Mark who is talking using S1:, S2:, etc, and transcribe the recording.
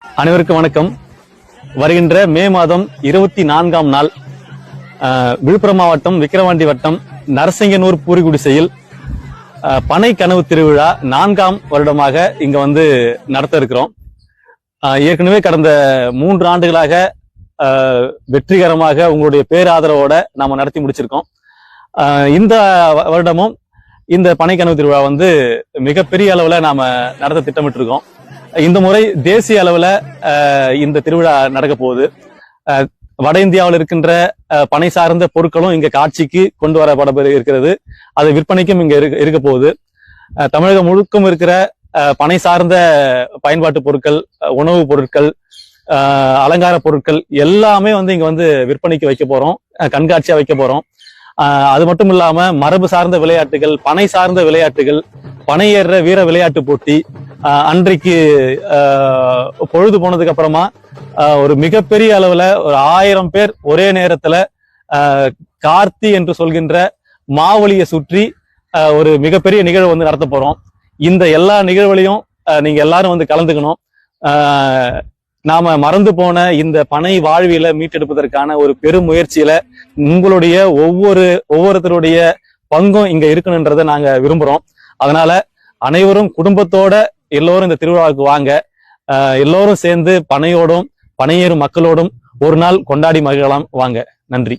S1: அனைவருக்கும் வணக்கம். வருகின்ற மே மாதம் 24ஆம் நாள் விழுப்புரம் மாவட்டம் விக்கிரவாண்டி வட்டம் நரசிங்கனூர் பூரிகுடிசையில் பனை கனவு திருவிழா 4ஆம் வருடமாக இங்க வந்து நடத்த இருக்கிறோம். ஏற்கனவே கடந்த 3 ஆண்டுகளாக வெற்றிகரமாக உங்களுடைய பேராதரவோட நாம நடத்தி முடிச்சிருக்கோம். இந்த வருடமும் இந்த பனை கனவு திருவிழா வந்து மிகப்பெரிய அளவுல நாம நடத்த திட்டமிட்டு இருக்கோம். இந்த முறை தேசிய அளவுல இந்த திருவிழா நடக்க போகுது. வட இந்தியாவில் இருக்கின்ற பனை சார்ந்த பொருட்களும் இங்க காட்சிக்கு கொண்டு வரப்பட இருக்கிறது. அது விற்பனைக்கும் இங்க இருக்க போகுது. தமிழகம் முழுக்கும் இருக்கிற பனை சார்ந்த பயன்பாட்டு பொருட்கள், உணவுப் பொருட்கள், அலங்கார பொருட்கள் எல்லாமே வந்து இங்க வந்து விற்பனைக்கு வைக்க போறோம், கண்காட்சியா வைக்க போறோம். அது மட்டும் இல்லாம மரபு சார்ந்த விளையாட்டுகள், பனை சார்ந்த விளையாட்டுகள், பனை ஏறுற வீர விளையாட்டு போட்டி, அன்றைக்கு பொழுது போனதுக்கு அப்புறமா ஒரு மிகப்பெரிய அளவுல ஒரு 1000 பேர் ஒரே நேரத்துல கார்த்தி என்று சொல்கின்ற மாவலியை சுற்றி ஒரு மிகப்பெரிய நிகழ்வு வந்து நடத்த போறோம். இந்த எல்லா நிகழ்வுகளையும் நீங்க எல்லாரும் வந்து கலந்துக்கணும். நாம மறந்து போன இந்த பனை வாழ்வியலை மீட்டெடுப்பதற்கான ஒரு பெரும் முயற்சியில உங்களுடைய ஒவ்வொருத்தருடைய பங்கும் இங்க இருக்கணுன்றதை நாங்க விரும்புறோம். அதனால அனைவரும் குடும்பத்தோட எல்லோரும் இந்த திருவிழாவுக்கு வாங்க. எல்லோரும் சேர்ந்து பனையோடும் பனையேறும் மக்களோடும் ஒரு நாள் கொண்டாடி மகிழலாம். வாங்க. நன்றி.